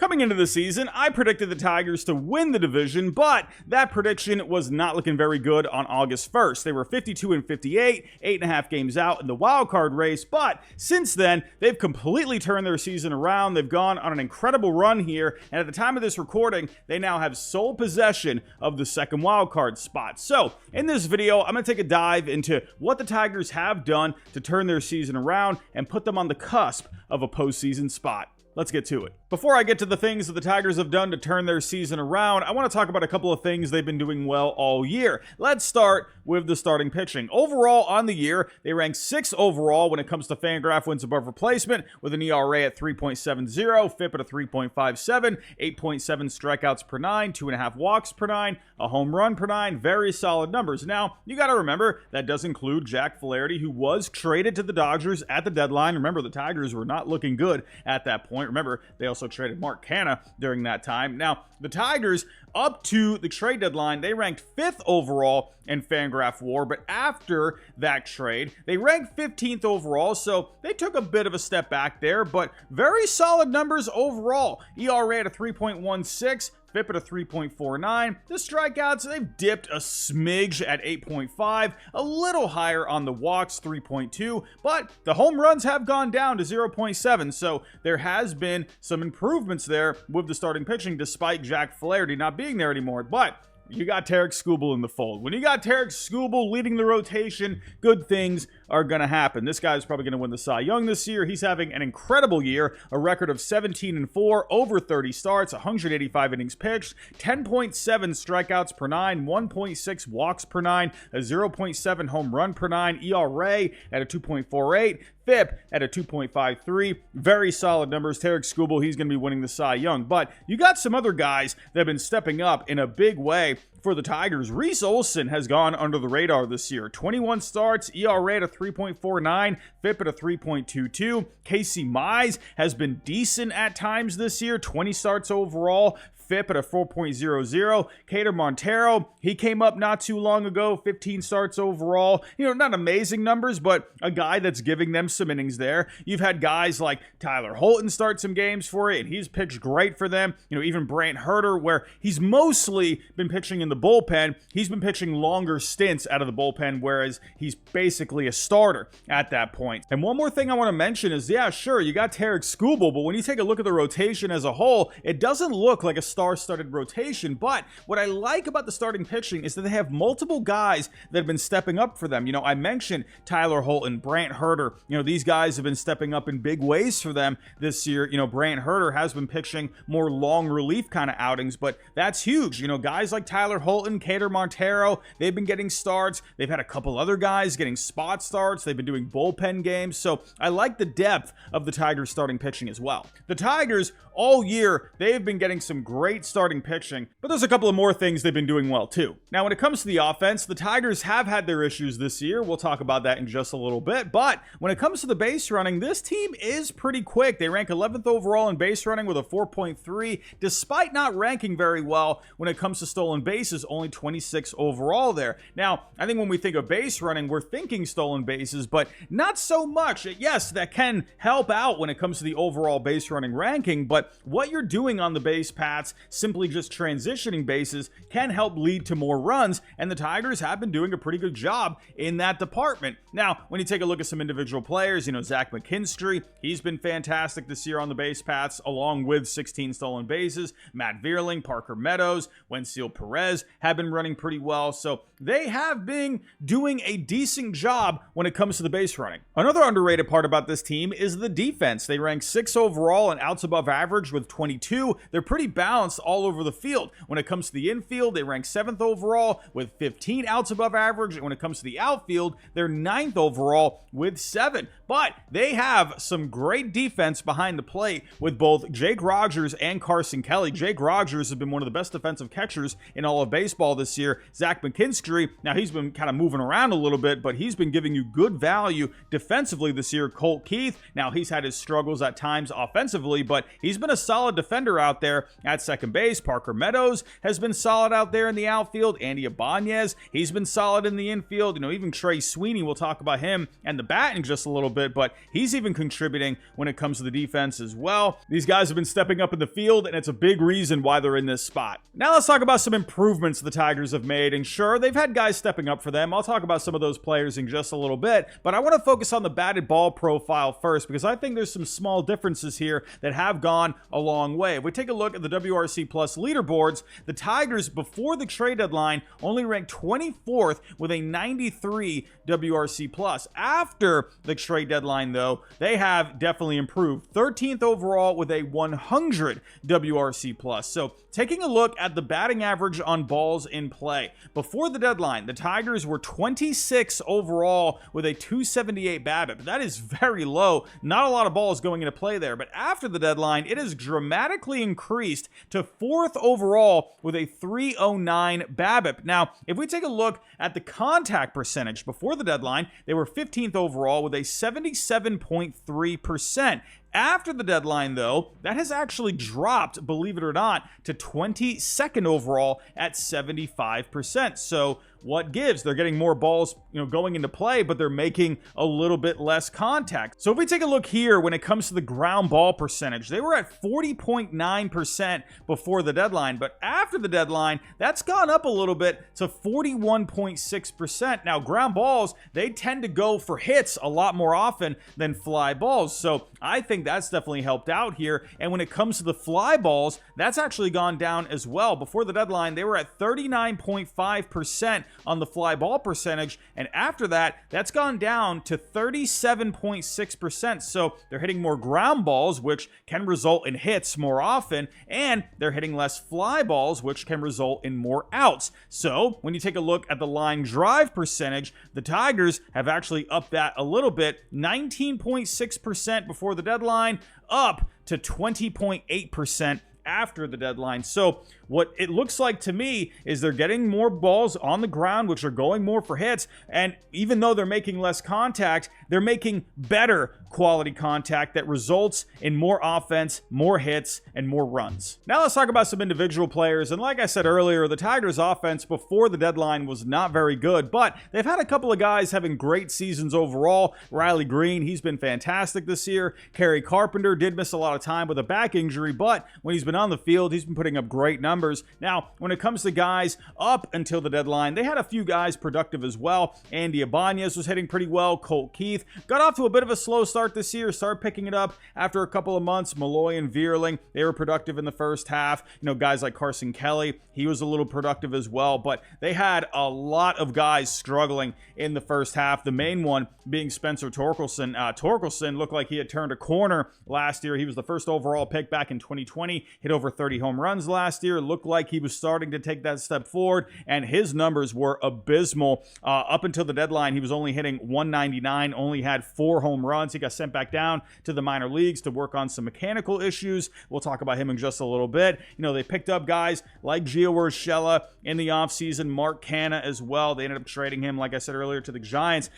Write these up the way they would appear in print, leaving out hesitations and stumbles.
Coming into the season, I predicted the Tigers to win the division, but that prediction was not looking very good on August 1st. They were 52-58, 8.5 games out in the wild card race, but since then, they've completely turned their season around. They've gone on an incredible run here, and at the time of this recording, they now have sole possession of the second wild card spot. So, in this video, I'm going to take a dive into what the Tigers have done to turn their season around and put them on the cusp of a postseason spot. Let's get to it. Before I get to the things that the Tigers have done to turn their season around, I want to talk about a couple of things they've been doing well all year. Let's start with the starting pitching. Overall on the year, they rank 6th overall when it comes to Fangraph wins above replacement, with an ERA at 3.70, FIP at a 3.57, 8.7 strikeouts per 9, 2.5 walks per 9, a home run per 9. Very solid numbers. Now, you got to remember, that does include Jack Flaherty, who was traded to the Dodgers at the deadline. Remember, the Tigers were not looking good at that point. Remember, they also traded Mark Canha during that time. Now, the Tigers, up to the trade deadline, they ranked 5th overall in Fangraph WAR, but after that trade, they ranked 15th overall, so they took a bit of a step back there, but very solid numbers overall. ERA at a 3.16, FIP at a 3.49. The strikeouts, they've dipped a smidge at 8.5, a little higher on the walks, 3.2, but the home runs have gone down to 0.7, so there has been some improvements there with the starting pitching, despite Jack Flaherty not being there anymore. But you got Tarik Skubal in the fold. When you got Tarik Skubal leading the rotation, good things are going to happen. This guy's probably going to win the Cy Young this year. He's having an incredible year, a record of 17-4, over 30 starts, 185 innings pitched, 10.7 strikeouts per 9, 1.6 walks per 9, a 0.7 home run per 9, ERA at a 2.48, FIP at a 2.53. Very solid numbers. Tarik Skubal, he's going to be winning the Cy Young. But you got some other guys that have been stepping up in a big way for the Tigers. Reese Olson has gone under the radar this year. 21 starts, ERA at a 3.49, FIP at a 3.22. Casey Mize has been decent at times this year. 20 starts overall, FIP at a 4.00. Kader Montero, he came up not too long ago, 15 starts overall. Not amazing numbers, but a guy that's giving them some innings there. You've had guys like Tyler Holton start some games for you, and he's pitched great for them. Even Brant Herter, where he's mostly been pitching in the bullpen, he's been pitching longer stints out of the bullpen, whereas he's basically a starter at that point. And one more thing I want to mention is, yeah, sure, you got Tarik Skubal, but when you take a look at the rotation as a whole, it doesn't look like a star-studded rotation. But what I like about the starting pitching is that they have multiple guys that have been stepping up for them. I mentioned Tyler Holton, Brant Herter. These guys have been stepping up in big ways for them this year. Brant Herter has been pitching more long relief kind of outings, but that's huge. Guys like Tyler Holton, Kader Montero, they've been getting starts. They've had a couple other guys getting spot starts. They've been doing bullpen games. So I like the depth of the Tigers starting pitching as well. The Tigers all year, they've been getting some great starting pitching, but there's a couple of more things they've been doing well too. Now, when it comes to the offense, the Tigers have had their issues this year. We'll talk about that in just a little bit, but when it comes to the base running, this team is pretty quick. They rank 11th overall in base running with a 4.3, despite not ranking very well when it comes to stolen bases, only 26 overall there. Now, I think when we think of base running, we're thinking stolen bases, but not so much. Yes, that can help out when it comes to the overall base running ranking, but what you're doing on the base paths, simply just transitioning bases, can help lead to more runs, and the Tigers have been doing a pretty good job in that department. Now, when you take a look at some individual players, Zach McKinstry, he's been fantastic this year on the base paths, along with 16 stolen bases. Matt Vierling, Parker Meadows, Wensil Perez have been running pretty well, so they have been doing a decent job when it comes to the base running. Another underrated part about this team is the defense. They rank 6th overall in outs above average with 22. They're pretty balanced all over the field. When it comes to the infield, they rank 7th overall with 15 outs above average. And when it comes to the outfield, they're 9th overall with 7. But they have some great defense behind the plate with both Jake Rogers and Carson Kelly. Jake Rogers has been one of the best defensive catchers in all of solid baseball this year. Zach McKinstry, now he's been kind of moving around a little bit, but he's been giving you good value defensively this year. Colt Keith, now he's had his struggles at times offensively, but he's been a solid defender out there at second base. Parker Meadows has been solid out there in the outfield. Andy Ibanez, he's been solid in the infield. Even Trey Sweeney, we'll talk about him and the batting just a little bit, but he's even contributing when it comes to the defense as well. These guys have been stepping up in the field, and it's a big reason why they're in this spot. Now let's talk about some improvements the Tigers have made, and sure, they've had guys stepping up for them. I'll talk about some of those players in just a little bit, but I want to focus on the batted ball profile first, because I think there's some small differences here that have gone a long way. If we take a look at the WRC Plus leaderboards, the Tigers before the trade deadline only ranked 24th with a 93 WRC Plus. After the trade deadline, though, they have definitely improved. 13th overall with a 100 WRC Plus. So taking a look at the batting average on balls in play, before the deadline, the Tigers were 26 overall with a 278 BABIP. That is very low. Not a lot of balls going into play there. But after the deadline, it has dramatically increased to 4th overall with a 309 BABIP. Now, if we take a look at the contact percentage before the deadline, they were 15th overall with a 77.3%. After the deadline, though, that has actually dropped, believe it or not, to 22nd overall at 75%. So what gives? They're getting more balls, going into play, but they're making a little bit less contact. So if we take a look here, when it comes to the ground ball percentage, they were at 40.9% before the deadline, but after the deadline, that's gone up a little bit to 41.6%. Now, ground balls, they tend to go for hits a lot more often than fly balls. So I think that's definitely helped out here. And when it comes to the fly balls, that's actually gone down as well. Before the deadline, they were at 39.5% on the fly ball percentage, and after that, that's gone down to 37.6%. So they're hitting more ground balls, which can result in hits more often, and they're hitting less fly balls, which can result in more outs. So when you take a look at the line drive percentage, the Tigers have actually upped that a little bit, 19.6% before the deadline, up to 20.8% after the deadline. So what it looks like to me is they're getting more balls on the ground, which are going more for hits. And even though they're making less contact, they're making better quality contact that results in more offense, more hits, and more runs. Now let's talk about some individual players. And like I said earlier, the Tigers offense before the deadline was not very good, but they've had a couple of guys having great seasons overall. Riley Green, he's been fantastic this year. Kerry Carpenter did miss a lot of time with a back injury, but when he's been on the field, he's been putting up great numbers. Now, when it comes to guys up until the deadline, they had a few guys productive as well. Andy Ibanez was hitting pretty well. Colt Keith got off to a bit of a slow start this year, started picking it up after a couple of months. Malloy and Vierling, they were productive in the first half. Guys like Carson Kelly, he was a little productive as well, but they had a lot of guys struggling in the first half. The main one being Spencer Torkelson. Torkelson looked like he had turned a corner last year. He was the first overall pick back in 2020, hit over 30 home runs last year. Looked like he was starting to take that step forward, and his numbers were abysmal. Up until the deadline, he was only hitting 199, only had 4 home runs. He got sent back down to the minor leagues to work on some mechanical issues. We'll talk about him in just a little bit. They picked up guys like Gio Urshela in the offseason, Mark Canha as well. They ended up trading him, like I said earlier, to the Giants.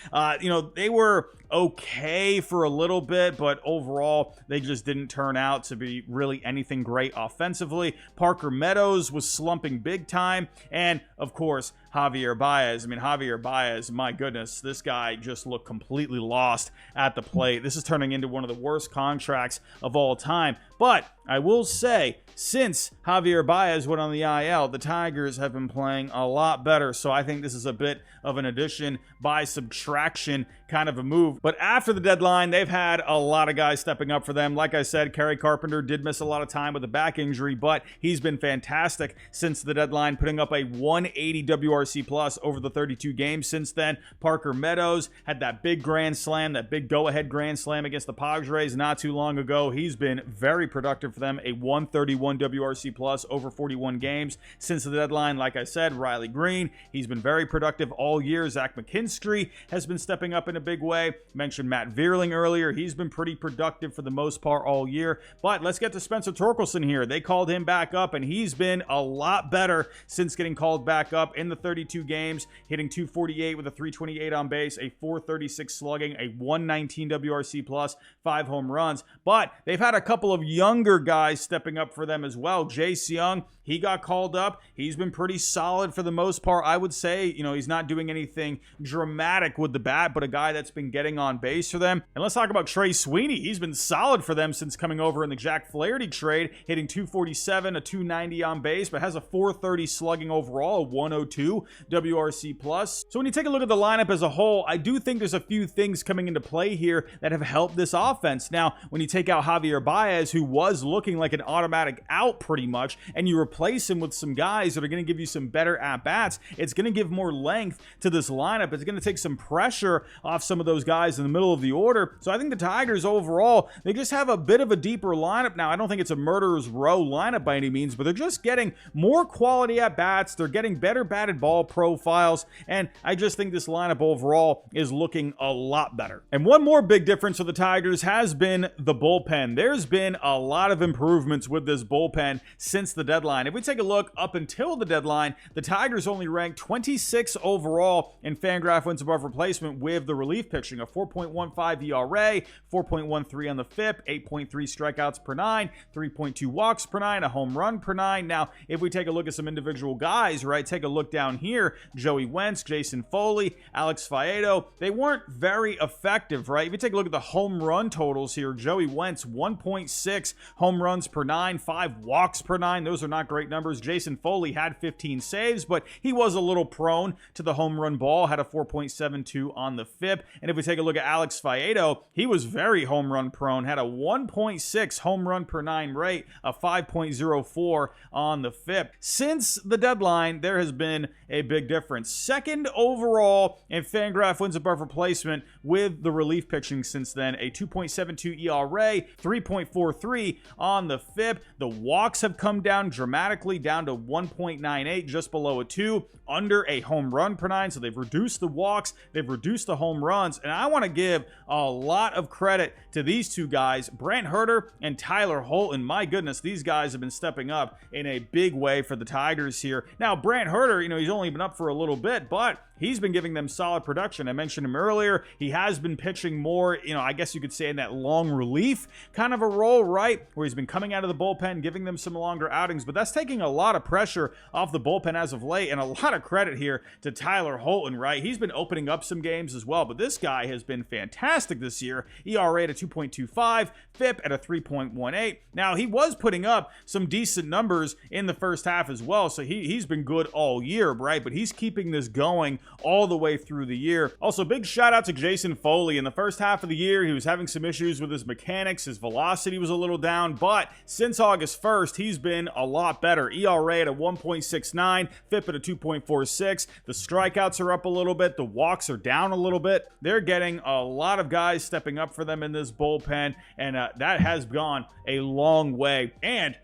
They were okay for a little bit, but overall, they just didn't turn out to be really anything great offensively. Parker Meadows was slumping big time, and of course, Javier Baez. Javier Baez, my goodness, this guy just looked completely lost at the plate. This is turning into one of the worst contracts of all time. But I will say, since Javier Baez went on the IL, the Tigers have been playing a lot better. So I think this is a bit of an addition by subtraction kind of a move. But after the deadline, they've had a lot of guys stepping up for them. Like I said, Kerry Carpenter did miss a lot of time with a back injury, but he's been fantastic since the deadline, putting up a 180 WRC plus over the 32 games since then. Parker Meadows had that big grand slam, that big go-ahead grand slam against the Padres not too long ago. He's been very productive for them, a 131 WRC plus over 41 games since the deadline. Like I said, Riley Green, he's been very productive all year. Zach McKinstry has been stepping up in a big way. Mentioned Matt Vierling earlier. He's been pretty productive for the most part all year. But let's get to Spencer Torkelson here. They called him back up, and he's been a lot better since getting called back up in the 32 games, hitting 248 with a 328 on base, a 436 slugging, a 119 WRC plus, 5 home runs. But they've had a couple of younger guys stepping up for them as well. Jace Young, he got called up. He's been pretty solid for the most part. I would say, he's not doing anything dramatic with the bat, but a guy that's been getting on base for them. And let's talk about Trey Sweeney. He's been solid for them since coming over in the Jack Flaherty trade, hitting 247, a 290 on base, but has a 430 slugging overall, a 102 WRC plus. So when you take a look at the lineup as a whole, I do think there's a few things coming into play here that have helped this offense. Now, when you take out Javier Baez, who was looking like an automatic out pretty much, and you replace him with some guys that are going to give you some better at-bats, it's going to give more length to this lineup. It's going to take some pressure off some of those guys in the middle of the order. So I think the Tigers overall, they just have a bit of a deeper lineup now. I don't think it's a murderer's row lineup by any means, but they're just getting more quality at-bats. They're getting better batted ball profiles, and I just think this lineup overall is looking a lot better. And one more big difference for the Tigers has been the bullpen. There's been a lot of improvements with this bullpen since the deadline. If we take a look up until the deadline, the Tigers only ranked 26 overall in Fangraph wins above replacement with the relief pitching, a 4.15 ERA, 4.13 on the FIP, 8.3 strikeouts per 9, 3.2 walks per 9, a home run per 9. Now, if we take a look at some individual guys, right, take a look down here, Joey Wentz, Jason Foley, Alex Faedo, they weren't very effective, right? If you take a look at the home run totals here, Joey Wentz, 1.6 home runs per 9, 5 walks per 9. Those are not great numbers. Jason Foley had 15 saves, but he was a little prone to the home run ball, had a 4.72 on the FIP. And if we take a look at Alex Faedo, he was very home run prone, had a 1.6 home run per 9 rate, a 5.04 on the FIP. Since the deadline, there has been a big difference. Second overall in Fangraph wins above replacement with the relief pitching since then, a 2.72 ERA, 3.43 on the FIP. The walks have come down dramatically, down to 1.98, just below a 2, under a home run per 9. So they've reduced the walks, they've reduced the home runs, and I want to give a lot of credit to these two guys, Brant Hurter and Tyler Holton. My goodness, these guys have been stepping up in a big way for the Tigers here. Now, Brant Hurter, he's only been up for a little bit, but he's been giving them solid production. I mentioned him earlier. He has been pitching more, I guess you could say in that long relief kind of a role, right? Where he's been coming out of the bullpen, giving them some longer outings, but that's taking a lot of pressure off the bullpen as of late, and a lot of credit here to Tyler Holton, right? He's been opening up some games as well, but this guy has been fantastic this year. ERA at a 2.25, FIP at a 3.18. Now, he was putting up some decent numbers in the first half as well, so he's been good all year, right? But he's keeping this going all the way through the year. Also, big shout out to Jason Foley. In the first half of the year, he was having some issues with his mechanics. His velocity was a little down, but since August 1st, he's been a lot better. ERA at a 1.69, FIP at a 2.46. The strikeouts are up a little bit. The walks are down a little bit. They're getting a lot of guys stepping up for them in this bullpen, and that has gone a long way. And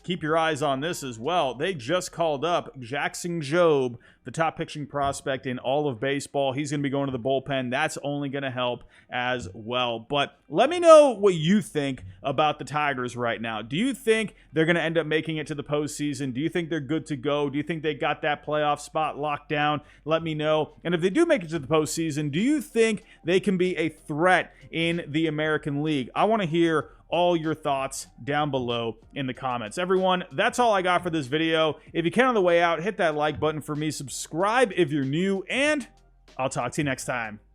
keep your eyes on this as well. They just called up Jackson Jobe, the top pitching prospect in all of baseball. He's going to be going to the bullpen. That's only going to help as well. But let me know what you think about the Tigers right now. Do you think they're going to end up making it to the postseason? Do you think they're good to go? Do you think they got that playoff spot locked down? Let me know. And if they do make it to the postseason, do you think they can be a threat in the American League? I want to hear all your thoughts down below in the comments. Everyone, that's all I got for this video. If you can on the way out, hit that like button for me, subscribe if you're new, and I'll talk to you next time.